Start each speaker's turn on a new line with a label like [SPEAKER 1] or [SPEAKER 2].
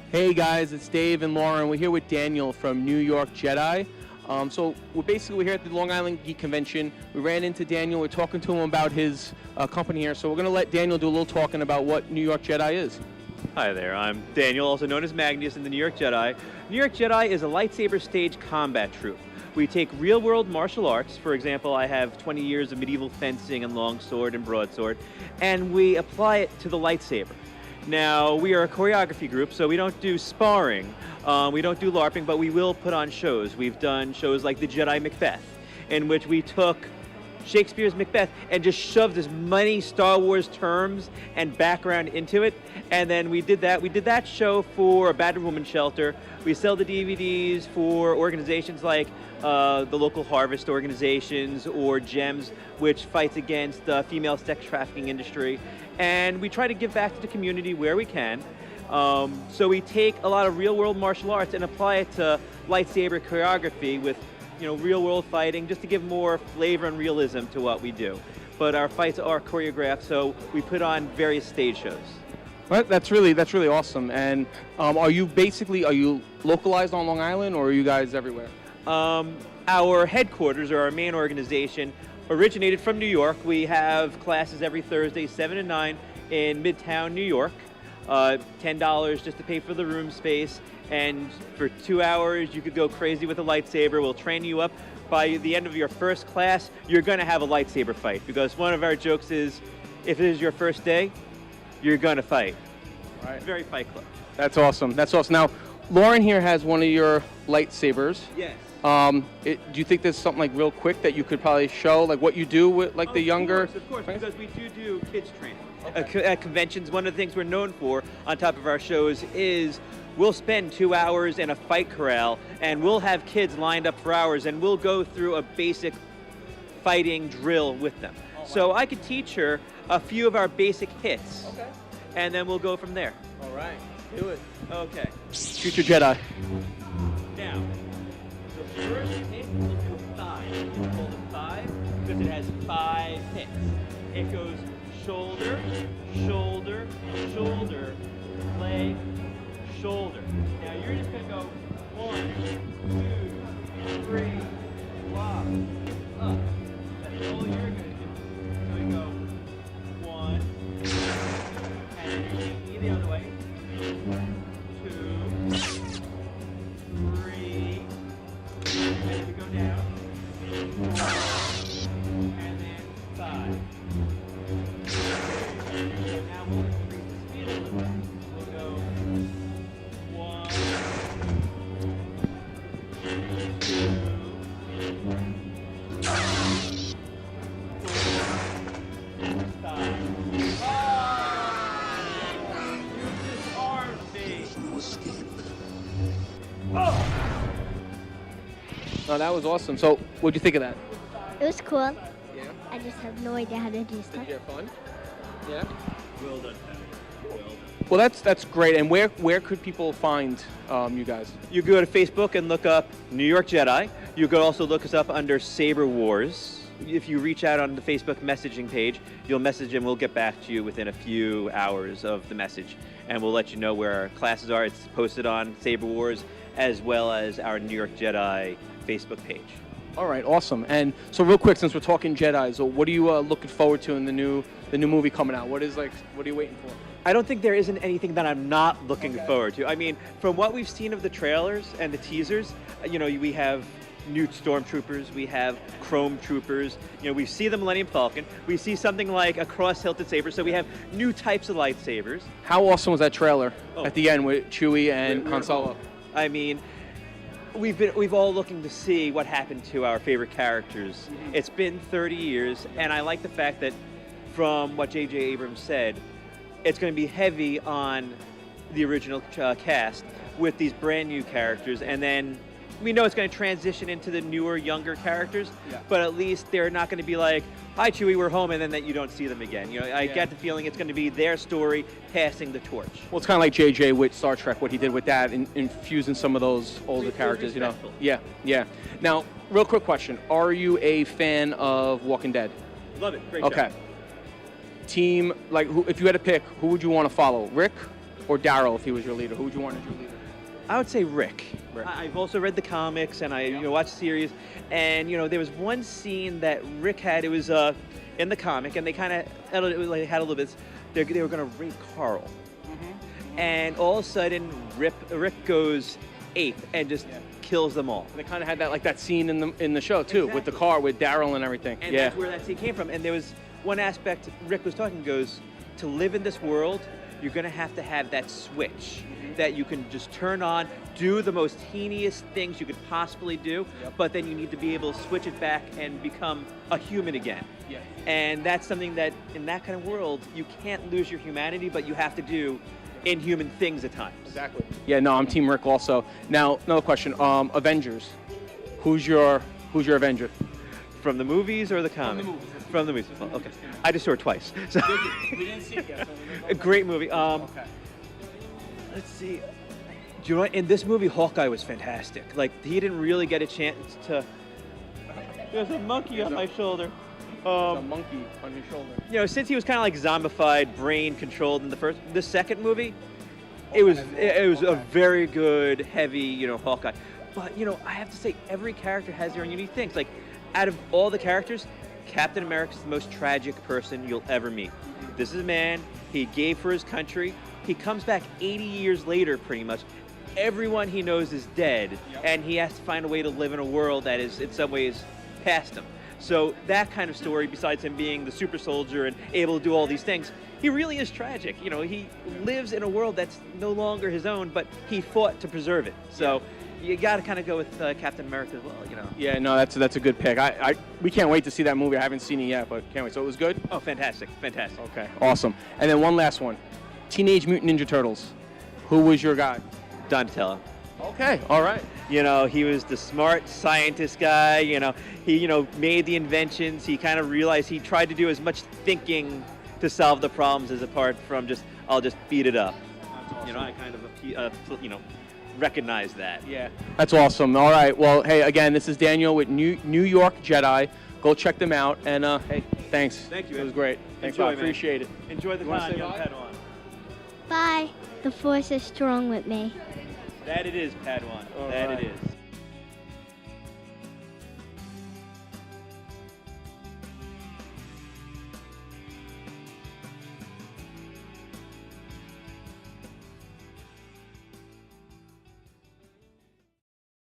[SPEAKER 1] Hey guys, it's Dave and Lauren. We're here with Daniel from New York Jedi. So we're here at the Long Island Geek Convention. We ran into Daniel. We're talking to him about his company here. So we're going to let Daniel do a little talking about what New York Jedi is.
[SPEAKER 2] Hi there, I'm Daniel, also known as Magnius in the New York Jedi. New York Jedi is a lightsaber stage combat troupe. We take real-world martial arts, for example, I have 20 years of medieval fencing and longsword and broadsword, and we apply it to the lightsaber. Now, we are a choreography group, so we don't do sparring, we don't do LARPing, but we will put on shows. We've done shows like the Jedi Macbeth, in which we took Shakespeare's Macbeth and just shoved as many Star Wars terms and background into it. And then we did that show for a battered woman shelter. We sell the DVDs for organizations like the local harvest organizations or GEMS, which fights against the female sex trafficking industry. And we try to give back to the community where we can. So we take a lot of real-world martial arts and apply it to lightsaber choreography with real-world fighting, just to give more flavor and realism to what we do. But our fights are choreographed, so we put on various stage shows.
[SPEAKER 1] Well, that's really awesome. And are you localized on Long Island, or are you guys everywhere?
[SPEAKER 2] Our headquarters, or our main organization, originated from New York. We have classes every Thursday, 7 to 9 in Midtown, New York. $10 just to pay for the room space. And for 2 hours, you could go crazy with a lightsaber. We'll train you up. By the end of your first class, you're going to have a lightsaber fight. Because one of our jokes is, if it is your first day, you're going to fight.
[SPEAKER 1] Right.
[SPEAKER 2] It's very Fight Club.
[SPEAKER 1] That's awesome. That's awesome. Now, Lauren here has one of your lightsabers.
[SPEAKER 2] Yes.
[SPEAKER 1] Do you think there's something like real quick that you could probably show, like what you do with like the younger?
[SPEAKER 2] Of course, because we do kids training.
[SPEAKER 1] Okay.
[SPEAKER 2] At conventions, one of the things we're known for, on top of our shows, is we'll spend 2 hours in a fight corral, and we'll have kids lined up for hours, and we'll go through a basic fighting drill with them. Oh, wow. So I could teach her a few of our basic hits, okay, and then we'll go from there.
[SPEAKER 1] All right, do it.
[SPEAKER 2] Okay.
[SPEAKER 1] Future Jedi.
[SPEAKER 2] Now, the first hit will do 5. It's called a 5 because it has 5 hits. It goes shoulder, shoulder, shoulder, leg, shoulder. Now you're just going to go 1, 2, 3, block, up. That's all you're going to do. So you go 1, and then you take knee the other way. 2, 3, and then we go down. 4, and then 5. So now we'll increase the speed a little bit. We'll go 1, 2, 4, 5. You disarmed me.
[SPEAKER 1] Oh, that was awesome. So, what'd you think of that?
[SPEAKER 3] It was cool.
[SPEAKER 1] Yeah.
[SPEAKER 3] I just have no idea how to do
[SPEAKER 1] Did
[SPEAKER 3] stuff.
[SPEAKER 1] you have fun? Yeah.
[SPEAKER 2] Well done, Pat. Well done.
[SPEAKER 1] Well, that's great. And where could people find you guys?
[SPEAKER 2] You go to Facebook and look up New York Jedi. You could also look us up under Saber Wars. If you reach out on the Facebook messaging page, you'll message and we'll get back to you within a few hours of the message. And we'll let you know where our classes are. It's posted on Saber Wars as well as our New York Jedi Facebook page.
[SPEAKER 1] All right, awesome. And so real quick, since we're talking Jedi, so what are you looking forward to in the new movie coming out? What are you waiting for?
[SPEAKER 2] I don't think there isn't anything that I'm not looking forward to. I mean, from what we've seen of the trailers and the teasers, we have new stormtroopers, we have chrome troopers, we see the Millennium Falcon, we see something like a cross-hilted saber, so we have new types of lightsabers.
[SPEAKER 1] How awesome was that trailer at the end with Chewie and Han Solo?
[SPEAKER 2] I mean, we've all looking to see what happened to our favorite characters. Mm-hmm. It's been 30 years, and I like the fact that from what J.J. Abrams said, it's going to be heavy on the original cast with these brand new characters, and then we know it's going to transition into the newer, younger characters, but at least they're not going to be like, hi Chewie, we're home, and then that you don't see them again. I get the feeling it's going to be their story passing the torch.
[SPEAKER 1] Well, it's kind of like JJ with Star Trek, what he did with that, infusing some of those older characters, Yeah. Now, real quick question. Are you a fan of Walking Dead?
[SPEAKER 2] Love it. Great
[SPEAKER 1] show. Okay. Team, if you had to pick, who would you want to follow? Rick or Daryl if he was your leader? Who would you want as your leader?
[SPEAKER 2] I would say Rick.
[SPEAKER 1] Rick.
[SPEAKER 2] I've also read the comics and I watched the series, and there was one scene that Rick had. It was in the comic, and they kind of had a little bit. They were going to rape Carl, and all of a sudden Rick goes ape and just kills them all.
[SPEAKER 1] They kind of had that scene in the show too, with the car with Daryl and everything.
[SPEAKER 2] And that's where that scene came from. And there was one aspect Rick was talking, goes, to live in this world, you're going to have that switch that you can just turn on, do the most heinous things you could possibly do, but then you need to be able to switch it back and become a human again.
[SPEAKER 1] Yeah.
[SPEAKER 2] And that's something that in that kind of world, you can't lose your humanity, but you have to do inhuman things at times.
[SPEAKER 1] Exactly. Yeah, no, I'm Team Rick also. Now, another question. Avengers. Who's your Avenger?
[SPEAKER 2] From the movies or the comics? From the movies. Oh, okay. I just saw it twice. So.
[SPEAKER 1] We didn't see it yet.
[SPEAKER 2] A great movie.
[SPEAKER 1] Okay.
[SPEAKER 2] Let's see. Do you know what? In this movie, Hawkeye was fantastic. Like, he didn't really get a chance to... There's a monkey on my shoulder.
[SPEAKER 1] There's a monkey on his shoulder.
[SPEAKER 2] Since he was kind of like zombified, brain controlled in the second movie, it was a very good, heavy, Hawkeye. But I have to say, every character has their own unique things. Like, out of all the characters, Captain America's the most tragic person you'll ever meet. This is a man, he gave for his country. He comes back 80 years later, pretty much. Everyone he knows is dead, and he has to find a way to live in a world that is, in some ways, past him. So that kind of story, besides him being the super soldier and able to do all these things, he really is tragic. He lives in a world that's no longer his own, but he fought to preserve it. So you got to kind of go with Captain America as well,
[SPEAKER 1] Yeah, no, that's a good pick. We can't wait to see that movie. I haven't seen it yet, but can't wait. So it was good?
[SPEAKER 2] Oh, fantastic.
[SPEAKER 1] Okay, awesome. And then one last one. Teenage Mutant Ninja Turtles. Who was your guy?
[SPEAKER 2] Donatello.
[SPEAKER 1] Okay, all right.
[SPEAKER 2] He was the smart scientist guy. He made the inventions. He kind of realized he tried to do as much thinking to solve the problems as apart from I'll just beat it up.
[SPEAKER 1] That's awesome.
[SPEAKER 2] I kind of recognize that.
[SPEAKER 1] Yeah, that's awesome. All right. Well, hey, again, this is Daniel with New York Jedi. Go check them out. And hey, thanks.
[SPEAKER 2] Thank you.
[SPEAKER 1] It was great. Thanks,
[SPEAKER 2] Enjoy,
[SPEAKER 1] I appreciate it.
[SPEAKER 2] Enjoy the
[SPEAKER 1] You wanna
[SPEAKER 2] time,
[SPEAKER 1] say
[SPEAKER 2] young
[SPEAKER 1] bye?
[SPEAKER 2] Padawan.
[SPEAKER 3] Bye. The force is strong with me.
[SPEAKER 2] That it is, Padawan.
[SPEAKER 1] All
[SPEAKER 2] that
[SPEAKER 1] right.
[SPEAKER 2] it is.